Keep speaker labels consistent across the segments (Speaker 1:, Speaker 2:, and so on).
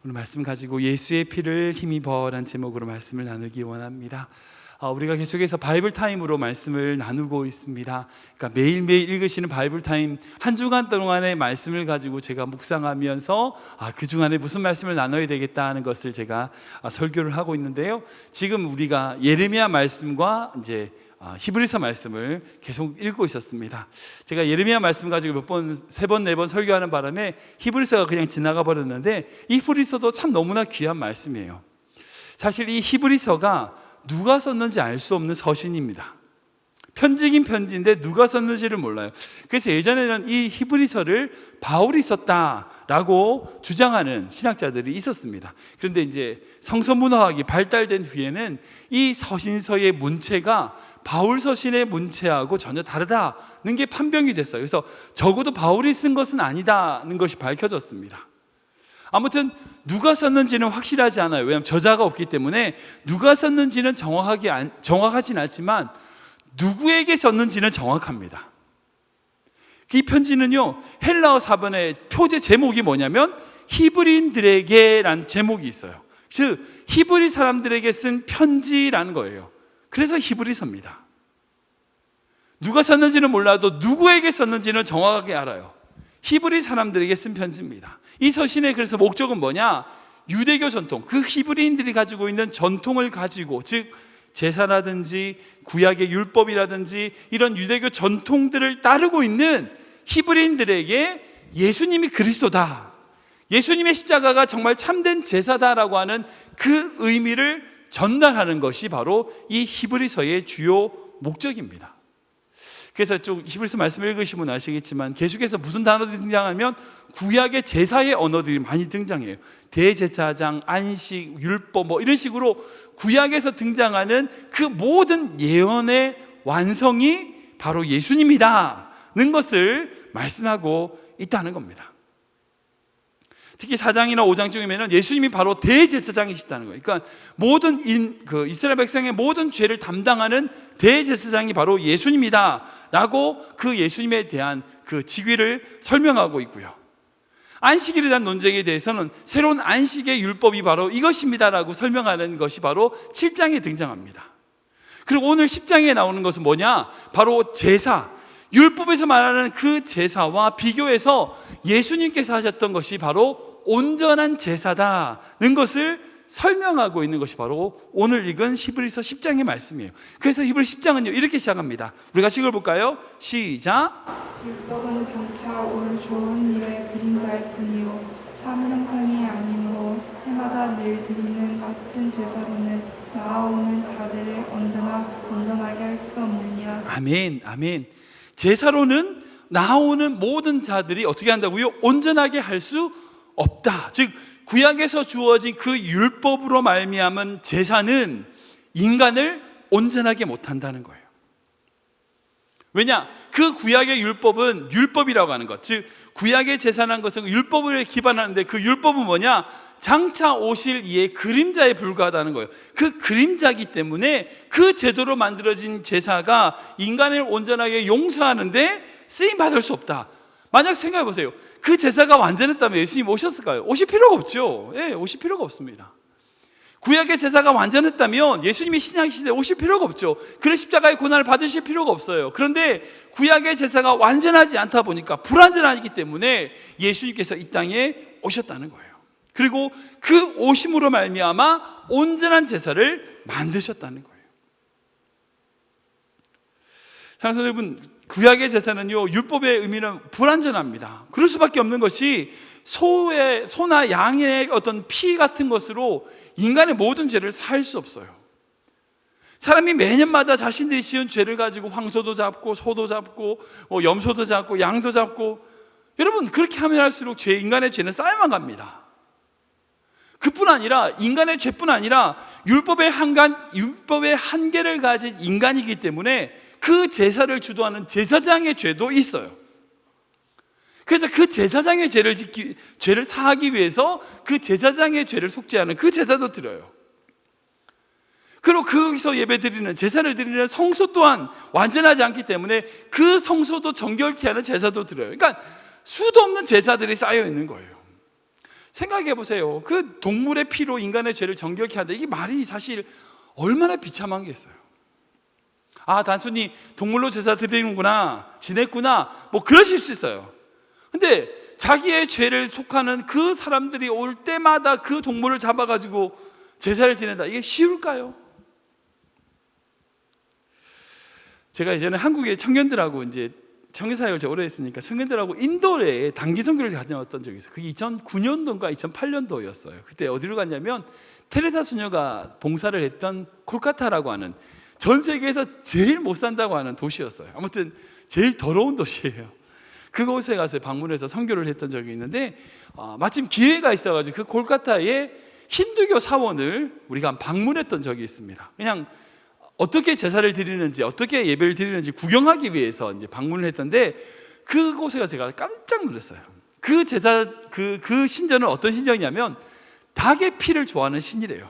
Speaker 1: 오늘 말씀 가지고 예수의 피를 힘입어라는 제목으로 말씀을 나누기 원합니다. 우리가 계속해서 바이블 타임으로 말씀을 나누고 있습니다. 그러니까 매일매일 읽으시는 바이블 타임, 한 주간 동안의 말씀을 가지고 제가 묵상하면서 그 주간에 무슨 말씀을 나눠야 되겠다 하는 것을 제가 설교를 하고 있는데요. 지금 우리가 예레미야 말씀과 이제 히브리서 말씀을 계속 읽고 있었습니다. 제가 예레미야 말씀 가지고 세 번, 네 번 설교하는 바람에 히브리서가 그냥 지나가 버렸는데, 이 히브리서도 참 너무나 귀한 말씀이에요. 사실 이 히브리서가 누가 썼는지 알 수 없는 서신입니다. 편지긴 편지인데 누가 썼는지를 몰라요. 그래서 예전에는 이 히브리서를 바울이 썼다라고 주장하는 신학자들이 있었습니다. 그런데 이제 성서문화학이 발달된 후에는 이 서신서의 문체가 바울 서신의 문체하고 전혀 다르다는 게 판명이 됐어요. 그래서 적어도 바울이 쓴 것은 아니다는 것이 밝혀졌습니다. 아무튼 누가 썼는지는 확실하지 않아요. 왜냐하면 저자가 없기 때문에 누가 썼는지는 정확하진 않지만 누구에게 썼는지는 정확합니다. 이 편지는요, 헬라어 사본의 표제 제목이 뭐냐면 히브리인들에게라는 제목이 있어요. 즉 히브리 사람들에게 쓴 편지라는 거예요. 그래서 히브리서입니다. 누가 썼는지는 몰라도 누구에게 썼는지는 정확하게 알아요. 히브리 사람들에게 쓴 편지입니다. 이 서신의 그래서 목적은 뭐냐? 유대교 전통, 그 히브리인들이 가지고 있는 전통을 가지고, 즉 제사라든지 구약의 율법이라든지 이런 유대교 전통들을 따르고 있는 히브리인들에게 예수님이 그리스도다, 예수님의 십자가가 정말 참된 제사다라고 하는 그 의미를 전달하는 것이 바로 이 히브리서의 주요 목적입니다. 그래서 쭉 히브리서 말씀을 읽으시면 아시겠지만 계속해서 무슨 단어들이 등장하면 구약의 제사의 언어들이 많이 등장해요. 대제사장, 안식, 율법 이런 식으로 구약에서 등장하는 그 모든 예언의 완성이 바로 예수님이다는 것을 말씀하고 있다는 겁니다. 특히 4장이나 5장 중이면 예수님이 바로 대제사장이시다는 거예요. 그러니까 모든 이스라엘 백성의 모든 죄를 담당하는 대제사장이 바로 예수님이다 라고 그 예수님에 대한 그 직위를 설명하고 있고요. 안식일에 대한 논쟁에 대해서는 새로운 안식의 율법이 바로 이것입니다 라고 설명하는 것이 바로 7장에 등장합니다. 그리고 오늘 10장에 나오는 것은 뭐냐? 바로 제사, 율법에서 말하는 그 제사와 비교해서 예수님께서 하셨던 것이 바로 온전한 제사다는 것을 설명하고 있는 것이 바로 오늘 읽은 히브리서 10장의 말씀이에요. 그래서 히브리 10장은요 이렇게 시작합니다. 우리가 같이 읽어볼까요? 시작.
Speaker 2: 율법은 장차 올 좋은 일의 그림자일 뿐이요 참 형상이 아니므로 해마다 늘 드리는 같은 제사로는 나아오는 자들을 언제나 온전하게 할 수 없느니라.
Speaker 1: 아멘, 아멘. 제사로는 나오는 모든 자들이 어떻게 한다고요? 온전하게 할 수 없다. 즉 구약에서 주어진 그 율법으로 말미암은 제사는 인간을 온전하게 못한다는 거예요. 왜냐? 그 구약의 율법은 율법이라고 하는 것, 즉 구약의 제사라는 것은 율법을 기반하는데 그 율법은 뭐냐? 장차 오실 이의 그림자에 불과하다는 거예요. 그 그림자이기 때문에 그 제도로 만들어진 제사가 인간을 온전하게 용서하는데 쓰임받을 수 없다. 만약 생각해 보세요. 그 제사가 완전했다면 예수님 오셨을까요? 오실 필요가 없죠. 오실 필요가 없습니다. 구약의 제사가 완전했다면 예수님이 신약 시대에 오실 필요가 없죠. 그런 십자가의 고난을 받으실 필요가 없어요. 그런데 구약의 제사가 완전하지 않다 보니까 불완전하기 때문에 예수님께서 이 땅에 오셨다는 거예요. 그리고 그 오심으로 말미암아 온전한 제사를 만드셨다는 거예요. 사랑하는 여러분, 구약의 제사는요 율법의 의미는 불완전합니다. 그럴 수밖에 없는 것이 소나 양의 어떤 피 같은 것으로 인간의 모든 죄를 살 수 없어요. 사람이 매년마다 자신들이 지은 죄를 가지고 황소도 잡고 소도 잡고 염소도 잡고 양도 잡고, 여러분 그렇게 하면 할수록 인간의 죄는 쌓여만 갑니다. 그뿐 아니라 인간의 죄뿐 아니라 율법의 한계를 가진 인간이기 때문에 그 제사를 주도하는 제사장의 죄도 있어요. 그래서 그 제사장의 죄를 사하기 위해서 그 제사장의 죄를 속죄하는 그 제사도 드려요. 그리고 거기서 예배드리는 제사를 드리는 성소 또한 완전하지 않기 때문에 그 성소도 정결케 하는 제사도 드려요. 그러니까 수도 없는 제사들이 쌓여 있는 거예요. 생각해 보세요. 그 동물의 피로 인간의 죄를 정결케 한다. 이게 말이 사실 얼마나 비참한 게 있어요. 아, 단순히 동물로 제사 드리는구나, 지냈구나, 뭐 그러실 수 있어요. 근데 자기의 죄를 속하는 그 사람들이 올 때마다 그 동물을 잡아가지고 제사를 지낸다. 이게 쉬울까요? 제가 예전에 한국의 청년들하고 이제 청년사역을 제가 오래 했으니까 청년들하고 인도에 단기 선교를 다녀왔던 적이 있어요. 그게 2009년도인가 2008년도였어요. 그때 어디로 갔냐면 테레사 수녀가 봉사를 했던 콜카타라고 하는 전 세계에서 제일 못 산다고 하는 도시였어요. 아무튼 제일 더러운 도시예요. 그곳에 가서 방문해서 선교를 했던 적이 있는데 마침 기회가 있어가지고 그 콜카타의 힌두교 사원을 우리가 방문했던 적이 있습니다. 그냥 어떻게 제사를 드리는지, 어떻게 예배를 드리는지 구경하기 위해서 이제 방문을 했던데 그곳에 가서 제가 깜짝 놀랐어요. 그 제사, 그 신전은 어떤 신전이냐면 닭의 피를 좋아하는 신이래요.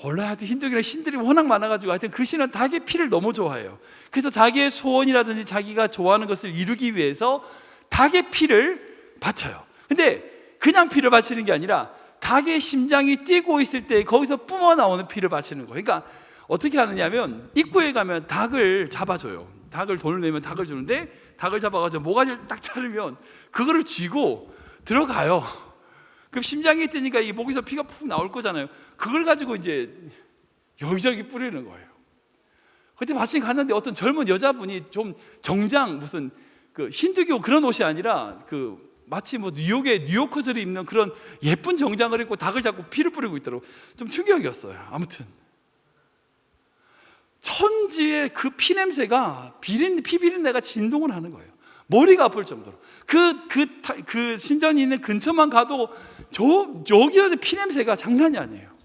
Speaker 1: 원래 하여튼 힌두교는 신들이 워낙 많아가지고 하여튼 그 신은 닭의 피를 너무 좋아해요. 그래서 자기의 소원이라든지 자기가 좋아하는 것을 이루기 위해서 닭의 피를 바쳐요. 근데 그냥 피를 바치는 게 아니라 닭의 심장이 뛰고 있을 때 거기서 뿜어 나오는 피를 바치는 거예요. 그러니까 어떻게 하느냐면 입구에 가면 닭을 잡아줘요. 닭을 돈을 내면 닭을 주는데 닭을 잡아가지고 모가지를 딱 자르면 그거를 쥐고 들어가요. 그럼 심장이 뛰니까 이 목에서 피가 푹 나올 거잖아요. 그걸 가지고 이제 여기저기 뿌리는 거예요. 그때 마침 갔는데 어떤 젊은 여자분이 좀 정장 무슨 그 힌두교 그런 옷이 아니라 그 마치 뭐 뉴욕의 뉴요커들이 입는 그런 예쁜 정장을 입고 닭을 잡고 피를 뿌리고 있더라고. 좀 충격이었어요. 아무튼 천지의 그 피 냄새가 피 비린내가 진동을 하는 거예요. 머리가 아플 정도로 그 신전이 있는 근처만 가도 저기서 피 냄새가 장난이 아니에요.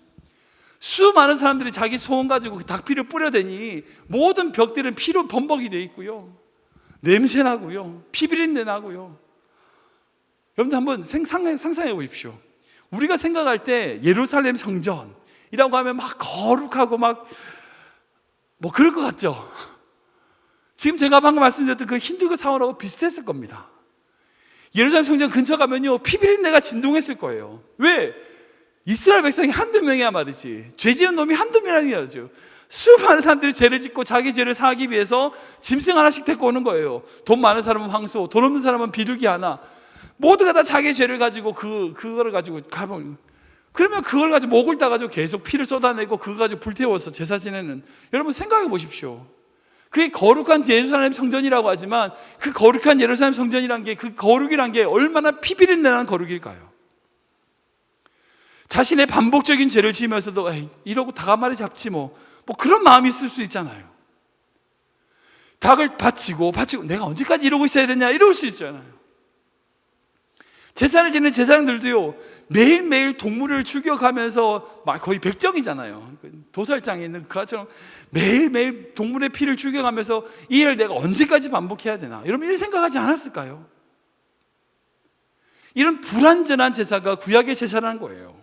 Speaker 1: 수많은 사람들이 자기 소원 가지고 그 닭피를 뿌려대니 모든 벽들은 피로 범벅이 되어 있고요, 냄새 나고요, 피 비린내 나고요. 여러분들 한번 상상해 보십시오. 우리가 생각할 때 예루살렘 성전이라고 하면 막 거룩하고 막 뭐 그럴 것 같죠? 지금 제가 방금 말씀드렸던 그 힌두교 사원하고 비슷했을 겁니다. 예루살렘 성전 근처 가면요 피 비린내가 진동했을 거예요. 왜? 이스라엘 백성이 한두 명이야 말이지. 죄 지은 놈이 한두 명이 아니죠. 수많은 사람들이 죄를 짓고 자기 죄를 사하기 위해서 짐승 하나씩 데리고 오는 거예요. 돈 많은 사람은 황소, 돈 없는 사람은 비둘기 하나. 모두가 다 자기 죄를 가지고 그거를 가지고 가면, 그러면 그걸 가지고 목을 따가지고 계속 피를 쏟아내고 그거 가지고 불태워서 제사 지내는, 여러분 생각해 보십시오. 그게 거룩한 예루살렘 성전이라고 하지만 그 거룩한 예루살렘 성전이란 게, 그 거룩이란 게 얼마나 피 비린내나는 거룩일까요? 자신의 반복적인 죄를 지으면서도 에이, 이러고 닭 한 마리 잡지 뭐 그런 마음이 있을 수 있잖아요. 닭을 바치고 내가 언제까지 이러고 있어야 되냐 이럴 수 있잖아요. 제사를 지내는 제사장들도요 매일매일 동물을 죽여가면서 거의 백정이잖아요. 도살장에 있는 그처럼 매일매일 동물의 피를 죽여가면서 이 일을 내가 언제까지 반복해야 되나, 여러분 이런 생각하지 않았을까요? 이런 불완전한 제사가 구약의 제사라는 거예요.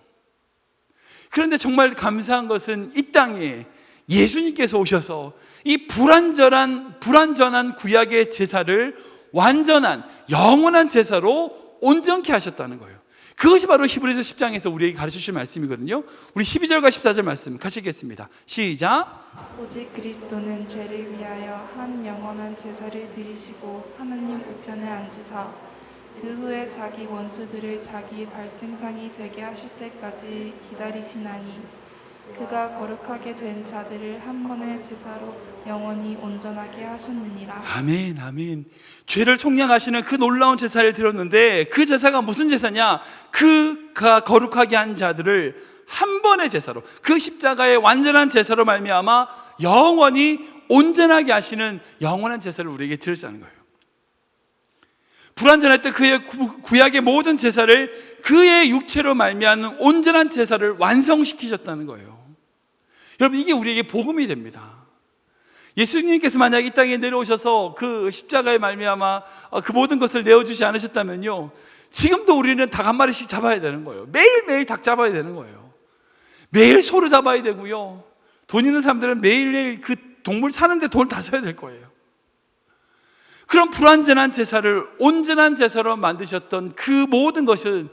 Speaker 1: 그런데 정말 감사한 것은 이 땅에 예수님께서 오셔서 이 불완전한 구약의 제사를 완전한 영원한 제사로 온전케 하셨다는 거예요. 그것이 바로 히브리서 10장에서 우리에게 가르쳐 주실 말씀이거든요. 우리 12절과 14절 말씀 가시겠습니다. 시작.
Speaker 2: 오직 그리스도는 죄를 위하여 한 영원한 제사를 드리시고 하느님 우편에 앉으사 그 후에 자기 원수들을 자기 발등상이 되게 하실 때까지 기다리시나니 그가 거룩하게 된 자들을 한 번의 제사로 영원히 온전하게 하셨느니라.
Speaker 1: 아멘, 아멘. 죄를 속량하시는 그 놀라운 제사를 드렸는데 그 제사가 무슨 제사냐? 그가 거룩하게 한 자들을 한 번의 제사로, 그 십자가의 완전한 제사로 말미암아 영원히 온전하게 하시는 영원한 제사를 우리에게 드렸다는 거예요. 불완전할 때 그의 구약의 모든 제사를 그의 육체로 말미암는 온전한 제사를 완성시키셨다는 거예요. 여러분 이게 우리에게 복음이 됩니다. 예수님께서 만약 이 땅에 내려오셔서 그 십자가에 말미암아 그 모든 것을 내어주지 않으셨다면요 지금도 우리는 닭 한 마리씩 잡아야 되는 거예요. 매일매일 닭 잡아야 되는 거예요. 매일 소를 잡아야 되고요, 돈 있는 사람들은 매일매일 그 동물 사는데 돈을 다 써야 될 거예요. 그런 불완전한 제사를 온전한 제사로 만드셨던 그 모든 것은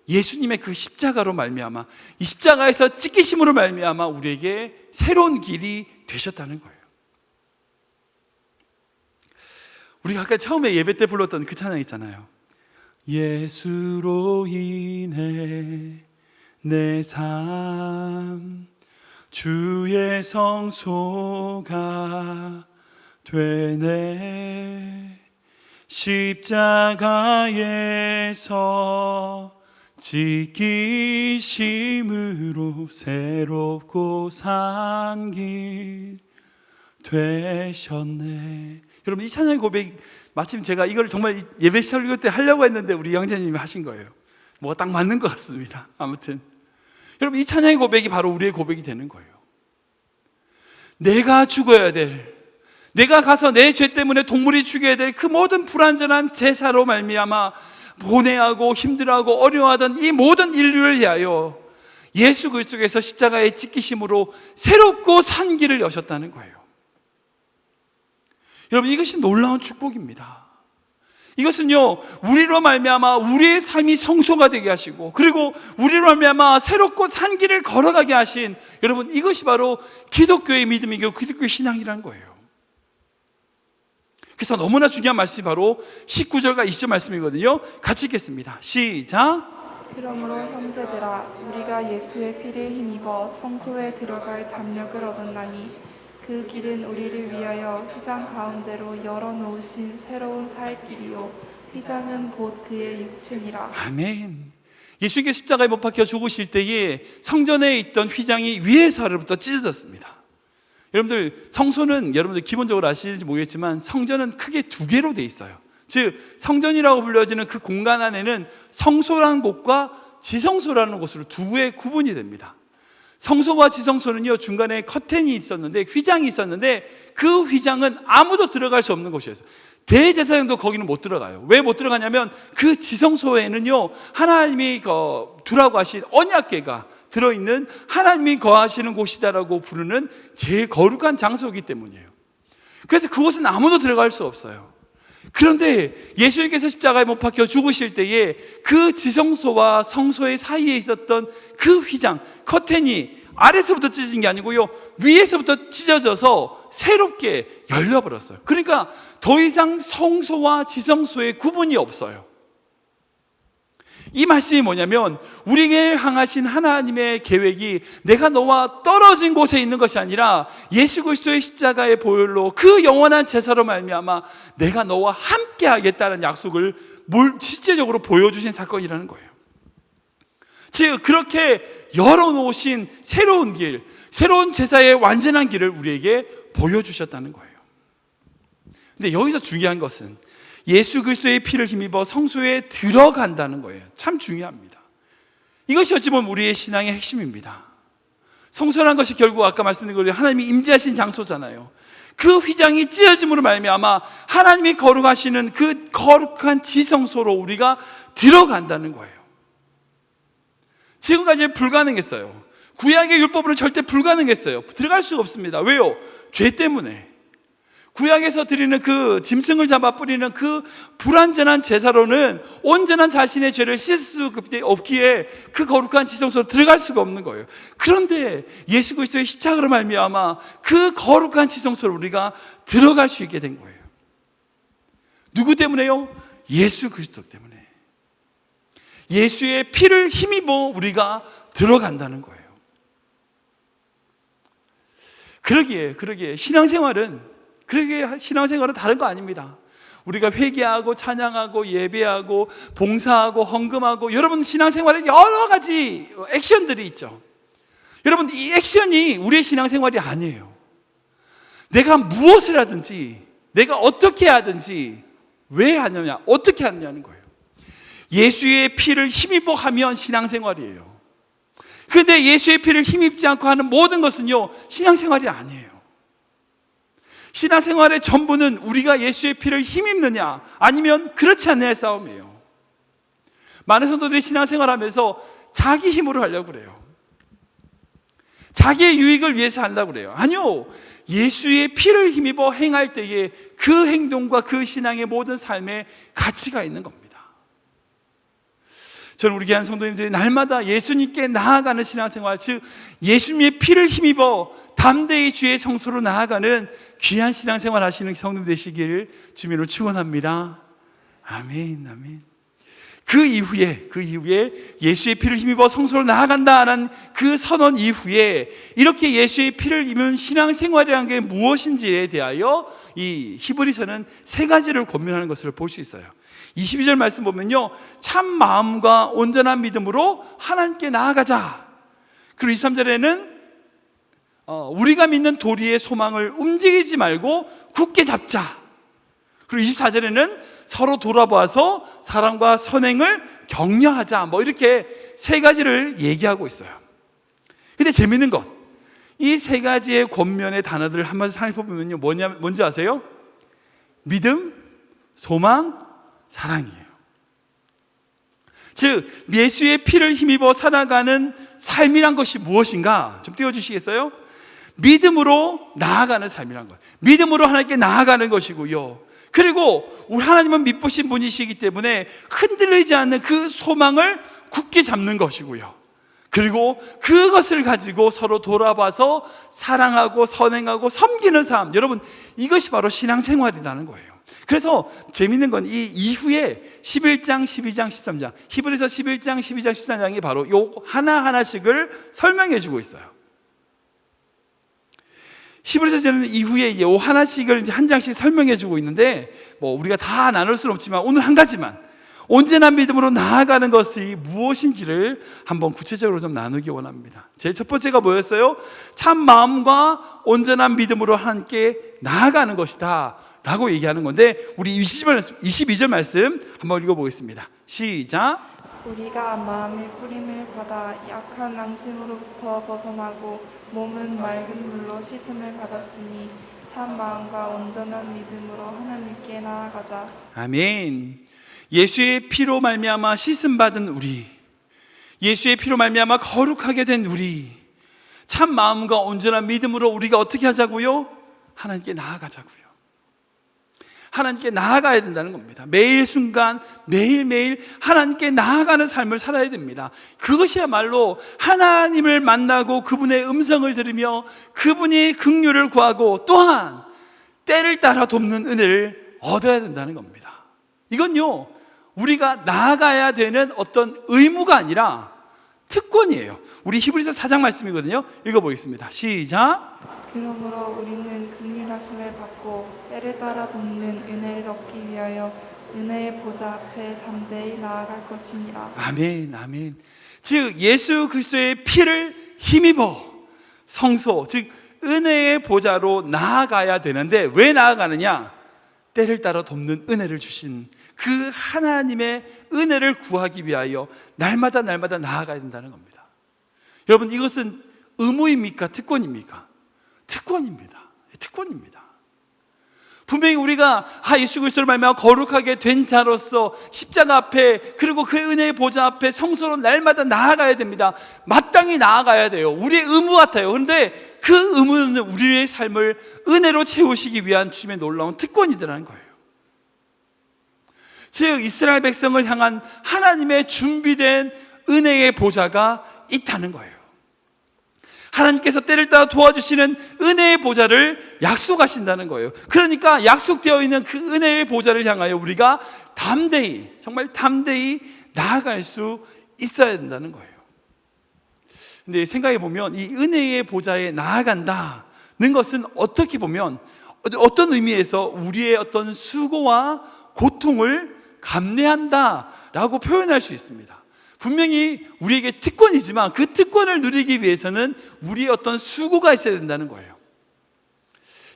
Speaker 1: 예수님의 그 십자가로 말미암아, 이 십자가에서 찢기심으로 말미암아 우리에게 새로운 길이 되셨다는 거예요. 우리가 아까 처음에 예배 때 불렀던 그 찬양 있잖아요. 예수로 인해 내 삶 주의 성소가 되네. 십자가에서 찢기심으로 새롭고 산 길 되셨네. 여러분, 이 찬양의 고백, 마침 제가 이걸 정말 예배 설교 때 하려고 했는데 우리 영자님이 하신 거예요. 뭐가 딱 맞는 것 같습니다. 아무튼 여러분, 이 찬양의 고백이 바로 우리의 고백이 되는 거예요. 내가 죽어야 될, 내가 가서 내 죄 때문에 동물이 죽여야 될 그 모든 불완전한 제사로 말미암아 고뇌하고 힘들어하고 어려워하던 이 모든 인류를 위하여 예수 그리스도께서 십자가에 찢기심으로 새롭고 산 길을 여셨다는 거예요. 여러분, 이것이 놀라운 축복입니다. 이것은요, 우리로 말미암아 우리의 삶이 성소가 되게 하시고, 그리고 우리로 말미암아 새롭고 산 길을 걸어가게 하신, 여러분, 이것이 바로 기독교의 믿음이고 기독교의 신앙이라는 거예요. 그래서 너무나 중요한 말씀이 바로 19절과 20절 말씀이거든요. 같이 읽겠습니다. 시작.
Speaker 2: 그러므로 형제들아, 우리가 예수의 피를 힘입어 성소에 들어갈 담력을 얻었나니 그 길은 우리를 위하여 휘장 가운데로 열어놓으신 새로운 살 길이요 휘장은 곧 그의 육체니라.
Speaker 1: 아멘. 예수님께서 십자가에 못 박혀 죽으실 때에 성전에 있던 휘장이 위에서부터 찢어졌습니다. 여러분들, 성소는 여러분들 기본적으로 아시는지 모르겠지만 성전은 크게 두 개로 돼 있어요. 즉 성전이라고 불려지는 그 공간 안에는 성소라는 곳과 지성소라는 곳으로 두 개의 구분이 됩니다. 성소와 지성소는요, 중간에 커튼이 있었는데, 휘장이 있었는데, 그 휘장은 아무도 들어갈 수 없는 곳이었어요. 대제사장도 거기는 못 들어가요. 왜 못 들어가냐면 그 지성소에는요, 하나님이 두라고 하신 언약궤가 들어있는, 하나님이 거하시는 곳이다라고 부르는 제일 거룩한 장소이기 때문이에요. 그래서 그곳은 아무도 들어갈 수 없어요. 그런데 예수님께서 십자가에 못 박혀 죽으실 때에 그 지성소와 성소의 사이에 있었던 그 휘장, 커튼이 아래서부터 찢어진 게 아니고요, 위에서부터 찢어져서 새롭게 열려버렸어요. 그러니까 더 이상 성소와 지성소의 구분이 없어요. 이 말씀이 뭐냐면, 우리에게 향하신 하나님의 계획이 내가 너와 떨어진 곳에 있는 것이 아니라 예수 그리스도의 십자가의 보혈로 그 영원한 제사로 말미암아 내가 너와 함께 하겠다는 약속을 실제적으로 보여주신 사건이라는 거예요. 즉 그렇게 열어놓으신 새로운 길, 새로운 제사의 완전한 길을 우리에게 보여주셨다는 거예요. 근데 여기서 중요한 것은 예수 그리스도의 피를 힘입어 성소에 들어간다는 거예요. 참 중요합니다. 이것이 어찌 보면 우리의 신앙의 핵심입니다. 성소라는 것이 결국 아까 말씀드린 것처럼 하나님이 임재하신 장소잖아요. 그 휘장이 찢어짐으로 말미암아 하나님이 거룩하시는 그 거룩한 지성소로 우리가 들어간다는 거예요. 지금까지 불가능했어요. 구약의 율법으로 절대 불가능했어요. 들어갈 수가 없습니다. 왜요? 죄 때문에. 구약에서 드리는 그 짐승을 잡아 뿌리는 그 불완전한 제사로는 온전한 자신의 죄를 씻을 수 없기에 그 거룩한 지성소로 들어갈 수가 없는 거예요. 그런데 예수 그리스도의 십자가로 말미암아 그 거룩한 지성소로 우리가 들어갈 수 있게 된 거예요. 누구 때문에요? 예수 그리스도 때문에. 예수의 피를 힘입어 우리가 들어간다는 거예요. 그러기에 신앙생활은 다른 거 아닙니다. 우리가 회개하고 찬양하고 예배하고 봉사하고 헌금하고, 여러분 신앙생활에 여러 가지 액션들이 있죠. 여러분, 이 액션이 우리의 신앙생활이 아니에요. 내가 무엇을 하든지, 내가 어떻게 하든지, 왜 하느냐, 어떻게 하느냐는 거예요. 예수의 피를 힘입어 하면 신앙생활이에요. 그런데 예수의 피를 힘입지 않고 하는 모든 것은요, 신앙생활이 아니에요. 신앙생활의 전부는 우리가 예수의 피를 힘입느냐 아니면 그렇지 않느냐의 싸움이에요. 많은 성도들이 신앙생활하면서 자기 힘으로 하려고 그래요. 자기의 유익을 위해서 하려고 그래요. 아니요, 예수의 피를 힘입어 행할 때에 그 행동과 그 신앙의 모든 삶에 가치가 있는 겁니다. 저는 우리 귀한 성도님들이 날마다 예수님께 나아가는 신앙생활, 즉 예수님의 피를 힘입어 담대히 주의 성소로 나아가는 귀한 신앙생활 하시는 성도님 되시기를 주님으로 축원합니다. 아멘, 아멘. 그 이후에 예수의 피를 힘입어 성소로 나아간다는 그 선언 이후에 이렇게 예수의 피를 입은 신앙생활이라는 게 무엇인지에 대하여 이 히브리서는 세 가지를 권면하는 것을 볼 수 있어요. 22절 말씀 보면요, 참 마음과 온전한 믿음으로 하나님께 나아가자. 그리고 23절에는 우리가 믿는 도리의 소망을 움직이지 말고 굳게 잡자. 그리고 24절에는 서로 돌아봐서 사랑과 선행을 격려하자. 이렇게 세 가지를 얘기하고 있어요. 근데 재밌는 것, 이 세 가지의 권면의 단어들을 한번 살펴보면요, 뭔지 아세요? 믿음, 소망, 사랑이에요. 즉 예수의 피를 힘입어 살아가는 삶이란 것이 무엇인가 좀 띄워주시겠어요? 믿음으로 나아가는 삶이란 거예요. 믿음으로 하나님께 나아가는 것이고요, 그리고 우리 하나님은 믿으신 분이시기 때문에 흔들리지 않는 그 소망을 굳게 잡는 것이고요, 그리고 그것을 가지고 서로 돌아봐서 사랑하고 선행하고 섬기는 삶. 여러분, 이것이 바로 신앙생활이라는 거예요. 그래서 재밌는 건 이 이후에 11장, 12장, 13장, 히브리서 11장, 12장, 13장이 바로 요 하나하나씩을 설명해 주고 있어요. 히브리서는 이후에 이제 요 하나씩을 이제 한 장씩 설명해 주고 있는데, 우리가 다 나눌 수는 없지만 오늘 한 가지만, 온전한 믿음으로 나아가는 것이 무엇인지를 한번 구체적으로 좀 나누기 원합니다. 제일 첫 번째가 뭐였어요? 참 마음과 온전한 믿음으로 함께 나아가는 것이다 라고 얘기하는 건데, 우리 22절 말씀 한번 읽어보겠습니다. 시작.
Speaker 2: 우리가 마음의 뿌림을 받아 약한 앙심으로부터 벗어나고 몸은 맑은 물로 씻음을 받았으니 참 마음과 온전한 믿음으로 하나님께 나아가자.
Speaker 1: 아멘. 예수의 피로 말미암아 씻음 받은 우리, 예수의 피로 말미암아 거룩하게 된 우리, 참 마음과 온전한 믿음으로 우리가 어떻게 하자고요? 하나님께 나아가자고요. 하나님께 나아가야 된다는 겁니다. 매일 순간 매일매일 하나님께 나아가는 삶을 살아야 됩니다. 그것이야말로 하나님을 만나고 그분의 음성을 들으며 그분이 긍휼을 구하고 또한 때를 따라 돕는 은혜를 얻어야 된다는 겁니다. 이건요, 우리가 나아가야 되는 어떤 의무가 아니라 특권이에요. 우리 히브리서 4장 말씀이거든요. 읽어보겠습니다. 시작.
Speaker 2: 그러므로 우리는 긍휼하심을 받고 때를 따라 돕는 은혜를 얻기 위하여 은혜의 보좌 앞에 담대히 나아갈 것이니라. 아멘,
Speaker 1: 아멘. 즉 예수 그리스도의 피를 힘입어 성소, 즉 은혜의 보좌로 나아가야 되는데, 왜 나아가느냐? 때를 따라 돕는 은혜를 주신 그 하나님의 은혜를 구하기 위하여 날마다 나아가야 된다는 겁니다. 여러분, 이것은 의무입니까? 특권입니까? 특권입니다. 분명히 우리가 예수 그리스도를 말미암아 거룩하게 된 자로서 십자가 앞에, 그리고 그 은혜의 보좌 앞에 성소로 날마다 나아가야 됩니다. 마땅히 나아가야 돼요. 우리의 의무 같아요. 그런데 그 의무는 우리의 삶을 은혜로 채우시기 위한 주님의 놀라운 특권이더라는 거예요. 즉 이스라엘 백성을 향한 하나님의 준비된 은혜의 보좌가 있다는 거예요. 하나님께서 때를 따라 도와주시는 은혜의 보좌를 약속하신다는 거예요. 그러니까 약속되어 있는 그 은혜의 보좌를 향하여 우리가 담대히, 정말 담대히 나아갈 수 있어야 된다는 거예요. 근데 생각해 보면 이 은혜의 보좌에 나아간다는 것은 어떻게 보면 어떤 의미에서 우리의 어떤 수고와 고통을 감내한다라고 표현할 수 있습니다. 분명히 우리에게 특권이지만 그 특권을 누리기 위해서는 우리의 어떤 수고가 있어야 된다는 거예요.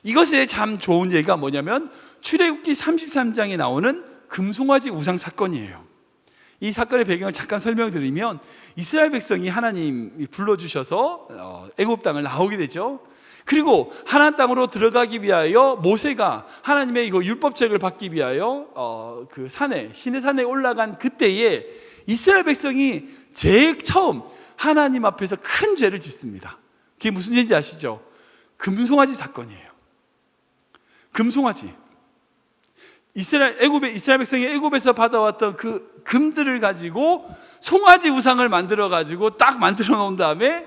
Speaker 1: 이것에 참 좋은 예가 뭐냐면 출애굽기 33장에 나오는 금송아지 우상 사건이에요. 이 사건의 배경을 잠깐 설명드리면, 이스라엘 백성이 하나님이 불러주셔서 애굽 땅을 나오게 되죠. 그리고 하나님 땅으로 들어가기 위하여 모세가 하나님의 이거 율법책을 받기 위하여 그 산에, 시내산에 올라간 그때에 이스라엘 백성이 제일 처음 하나님 앞에서 큰 죄를 짓습니다. 그게 무슨 죄인지 아시죠? 금송아지 사건이에요. 금송아지. 이스라엘 백성이 애굽에서 받아왔던 그 금들을 가지고 송아지 우상을 만들어 가지고 딱 만들어 놓은 다음에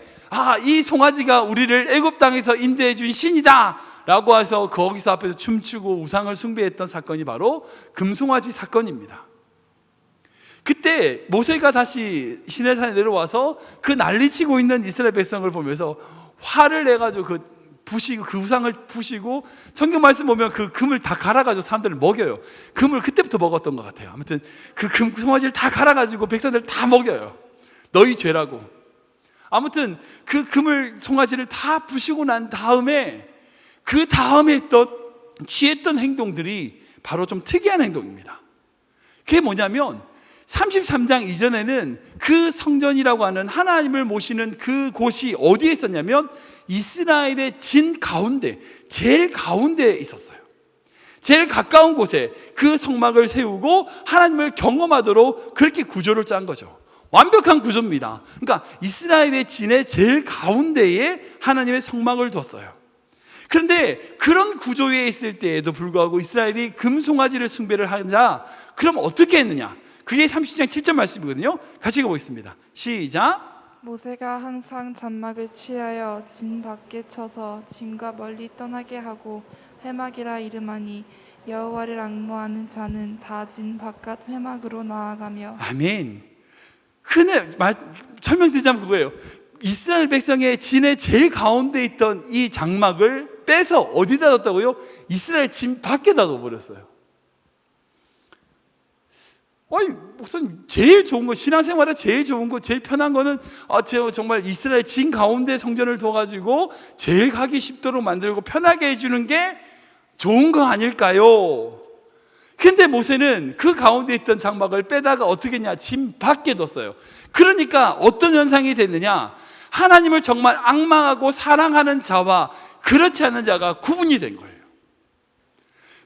Speaker 1: 이 송아지가 우리를 애굽 땅에서 인도해 준 신이다 라고 해서 거기서 앞에서 춤추고 우상을 숭배했던 사건이 바로 금송아지 사건입니다. 그때 모세가 다시 시내산에 내려와서 그 난리치고 있는 이스라엘 백성을 보면서 화를 내가지고 그 우상을 부시고, 성경 말씀 보면 그 금을 다 갈아가지고 사람들을 먹여요. 금을 그때부터 먹었던 것 같아요. 아무튼 그 송아지를 다 갈아가지고 백성들 다 먹여요. 너희 죄라고. 아무튼 그 송아지를 다 부시고 난 다음에 그 다음에 취했던 행동들이 바로 좀 특이한 행동입니다. 그게 뭐냐면 33장 이전에는 그 성전이라고 하는 하나님을 모시는 그 곳이 어디에 있었냐면 이스라엘의 진 가운데, 제일 가운데에 있었어요. 제일 가까운 곳에 그 성막을 세우고 하나님을 경험하도록 그렇게 구조를 짠 거죠. 완벽한 구조입니다. 그러니까 이스라엘의 진의 제일 가운데에 하나님의 성막을 뒀어요. 그런데 그런 구조에 있을 때에도 불구하고 이스라엘이 금송아지를 숭배를 하자, 그럼 어떻게 했느냐? 그게 30장 7절 말씀이거든요. 같이 읽어보겠습니다. 시작.
Speaker 2: 모세가 항상 잔막을 취하여 진 밖에 쳐서 진과 멀리 떠나게 하고 회막이라 이름하니 여호와를 앙모하는 자는 다 진 바깥 회막으로 나아가며.
Speaker 1: 아멘. 설명드리자면 그거예요. 이스라엘 백성의 진의 제일 가운데 있던 이 장막을 빼서 어디다 뒀다고요? 이스라엘 진 밖에다 둬버렸어요. 목사님, 제일 좋은 거, 신앙생활에 제일 좋은 거, 제일 편한 거는 제가 정말 이스라엘 진 가운데 성전을 둬가지고 제일 가기 쉽도록 만들고 편하게 해주는 게 좋은 거 아닐까요? 근데 모세는 그 가운데 있던 장막을 빼다가 어떻게 했냐? 진 밖에 뒀어요. 그러니까 어떤 현상이 됐느냐? 하나님을 정말 앙망하고 사랑하는 자와 그렇지 않은 자가 구분이 된 거예요.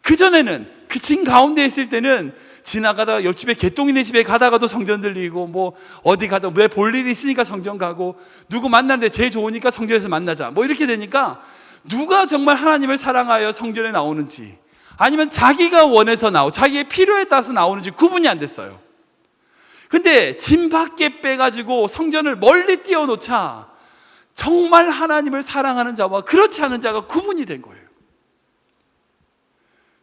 Speaker 1: 그전에는 그 진 가운데 있을 때는 지나가다가 옆집에 개똥이네 집에 가다가도 성전 들리고, 뭐 어디 가다 왜 볼 일이 있으니까 성전 가고, 누구 만나는데 제일 좋으니까 성전에서 만나자, 뭐 이렇게 되니까 누가 정말 하나님을 사랑하여 성전에 나오는지, 아니면 자기가 원해서 자기의 필요에 따라서 나오는지 구분이 안 됐어요. 근데 진 밖에 빼가지고 성전을 멀리 띄워놓자 정말 하나님을 사랑하는 자와 그렇지 않은 자가 구분이 된 거예요.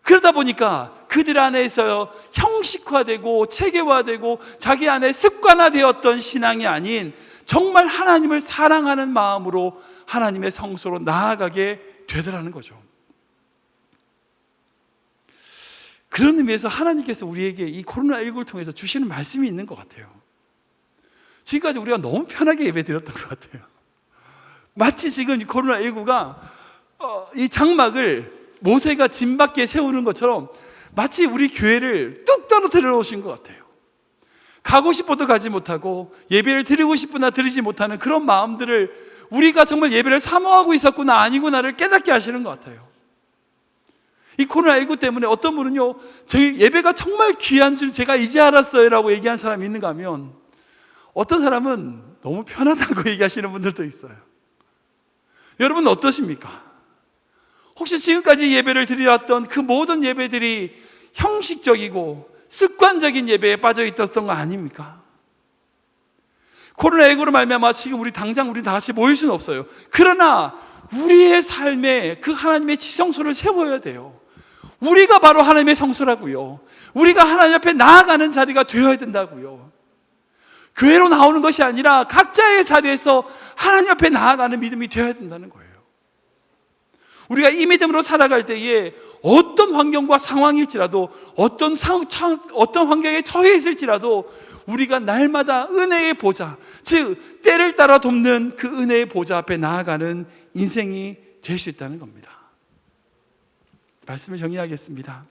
Speaker 1: 그러다 보니까 그들 안에서 형식화되고 체계화되고 자기 안에 습관화되었던 신앙이 아닌 정말 하나님을 사랑하는 마음으로 하나님의 성소로 나아가게 되더라는 거죠. 그런 의미에서 하나님께서 우리에게 이 코로나19를 통해서 주시는 말씀이 있는 것 같아요. 지금까지 우리가 너무 편하게 예배드렸던 것 같아요. 마치 지금 이 코로나19가 이 장막을 모세가 진 밖에 세우는 것처럼 마치 우리 교회를 뚝 떨어뜨려 놓으신 것 같아요. 가고 싶어도 가지 못하고 예배를 드리고 싶으나 드리지 못하는 그런 마음들을 우리가 정말 예배를 사모하고 있었구나 아니구나를 깨닫게 하시는 것 같아요. 이 코로나19 때문에 어떤 분은요, 저희 예배가 정말 귀한 줄 제가 이제 알았어요 라고 얘기한 사람이 있는가 하면, 어떤 사람은 너무 편하다고 얘기하시는 분들도 있어요. 여러분 어떠십니까? 혹시 지금까지 예배를 드려왔던 그 모든 예배들이 형식적이고 습관적인 예배에 빠져 있었던 거 아닙니까? 코로나19로 말미암아 지금 우리 당장 다 같이 모일 수는 없어요. 그러나 우리의 삶에 그 하나님의 지성소를 세워야 돼요. 우리가 바로 하나님의 성소라고요. 우리가 하나님 앞에 나아가는 자리가 되어야 된다고요. 교회로 나오는 것이 아니라 각자의 자리에서 하나님 앞에 나아가는 믿음이 되어야 된다는 거예요. 우리가 이 믿음으로 살아갈 때에 어떤 환경과 상황일지라도, 어떤 환경에 처해 있을지라도 우리가 날마다 은혜의 보좌, 즉 때를 따라 돕는 그 은혜의 보좌 앞에 나아가는 인생이 될 수 있다는 겁니다. 말씀을 정리하겠습니다.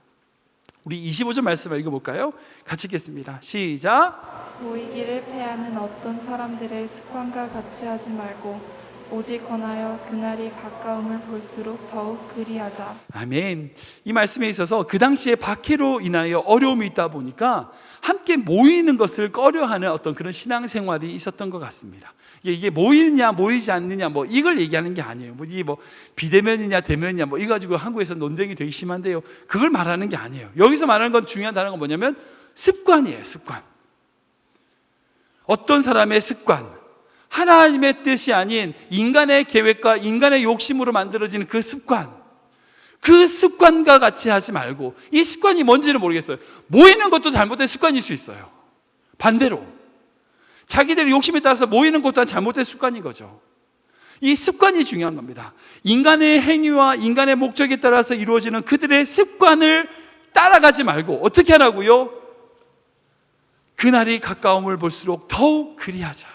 Speaker 1: 우리 25절 말씀을 읽어볼까요? 같이 읽겠습니다. 시작.
Speaker 2: 모이기를 패하는 어떤 사람들의 습관과 같이 하지 말고 오직 권하여 그날이 가까움을 볼수록 더욱 그리하자.
Speaker 1: 아멘. 이 말씀에 있어서 그 당시에 박해로 인하여 어려움이 있다 보니까 함께 모이는 것을 꺼려하는 어떤 그런 신앙생활이 있었던 것 같습니다. 이게 모이느냐 모이지 않느냐 뭐 이걸 얘기하는 게 아니에요. 이게 뭐 비대면이냐 대면이냐 뭐 이거 가지고 한국에서 논쟁이 되게 심한데요. 그걸 말하는 게 아니에요. 여기서 말하는 건 중요한 단어가 뭐냐면 습관이에요. 습관. 어떤 사람의 습관, 하나님의 뜻이 아닌 인간의 계획과 인간의 욕심으로 만들어지는 그 습관, 그 습관과 같이 하지 말고, 이 습관이 뭔지는 모르겠어요. 모이는 것도 잘못된 습관일 수 있어요. 반대로 자기들의 욕심에 따라서 모이는 것도 한 잘못된 습관인 거죠. 이 습관이 중요한 겁니다. 인간의 행위와 인간의 목적에 따라서 이루어지는 그들의 습관을 따라가지 말고 어떻게 하라고요? 그날이 가까움을 볼수록 더욱 그리하자.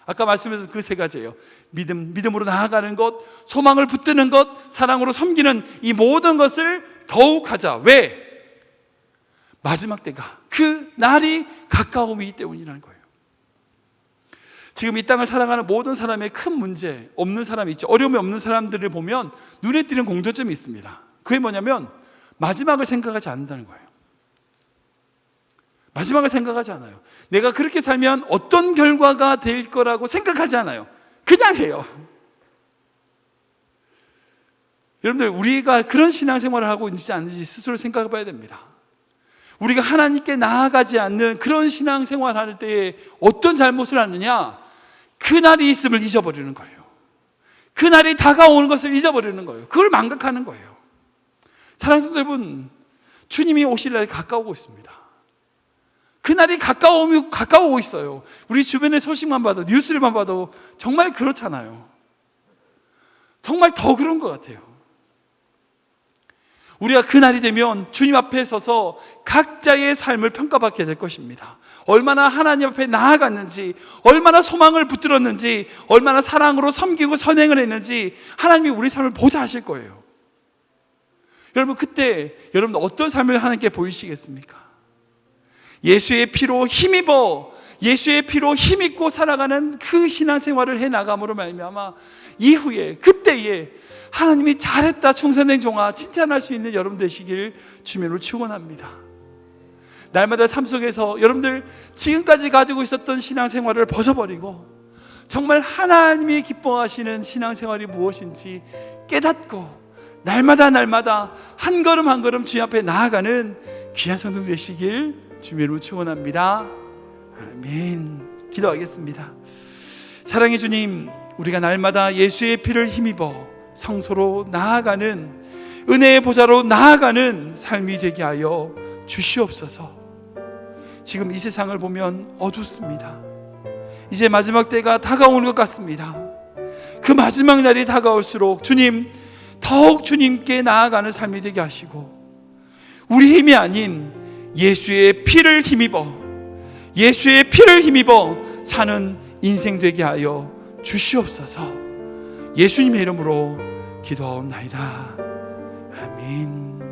Speaker 1: 아까 말씀드린 그 세 가지예요. 믿음으로 나아가는 것, 소망을 붙드는 것, 사랑으로 섬기는 이 모든 것을 더욱 하자. 왜? 마지막 때가, 그 날이 가까움이기 때문이라는 거예요. 지금 이 땅을 살아가는 모든 사람의 큰 문제, 없는 사람이 있죠. 어려움이 없는 사람들을 보면 눈에 띄는 공통점이 있습니다. 그게 뭐냐면 마지막을 생각하지 않는다는 거예요. 마지막을 생각하지 않아요. 내가 그렇게 살면 어떤 결과가 될 거라고 생각하지 않아요. 그냥 해요. 여러분들, 우리가 그런 신앙생활을 하고 있는지 아닌지 스스로 생각해 봐야 됩니다. 우리가 하나님께 나아가지 않는 그런 신앙생활을 할 때에 어떤 잘못을 하느냐? 그날이 있음을 잊어버리는 거예요. 그날이 다가오는 것을 잊어버리는 거예요. 그걸 망각하는 거예요. 사랑하는 성도 여러분, 주님이 오실 날이 가까우고 있습니다. 그날이 가까우고 있어요. 우리 주변의 소식만 봐도, 뉴스를만 봐도 정말 그렇잖아요. 정말 더 그런 것 같아요. 우리가 그날이 되면 주님 앞에 서서 각자의 삶을 평가받게 될 것입니다. 얼마나 하나님 앞에 나아갔는지, 얼마나 소망을 붙들었는지, 얼마나 사랑으로 섬기고 선행을 했는지 하나님이 우리 삶을 보자 하실 거예요. 여러분, 그때 여러분 어떤 삶을 하나님께 보이시겠습니까? 예수의 피로 힘입어, 예수의 피로 힘입고 살아가는 그 신앙생활을 해나감으로 말미암아 이후에, 그때에 하나님이 잘했다 충성된 종아 칭찬할 수 있는 여러분 되시길 주님으로 축원합니다. 날마다 삶 속에서 여러분들 지금까지 가지고 있었던 신앙생활을 벗어버리고 정말 하나님이 기뻐하시는 신앙생활이 무엇인지 깨닫고 날마다 한 걸음 한 걸음 주님 앞에 나아가는 귀한 성도 되시길 주님으로 축원합니다. 아멘. 기도하겠습니다. 사랑의 주님, 우리가 날마다 예수의 피를 힘입어 성소로 나아가는, 은혜의 보좌로 나아가는 삶이 되게 하여 주시옵소서. 지금 이 세상을 보면 어둡습니다. 이제 마지막 때가 다가오는 것 같습니다. 그 마지막 날이 다가올수록 주님, 더욱 주님께 나아가는 삶이 되게 하시고, 우리 힘이 아닌 예수의 피를 힘입어 사는 인생 되게 하여 주시옵소서. 예수님의 이름으로 기도하옵나이다. 아멘.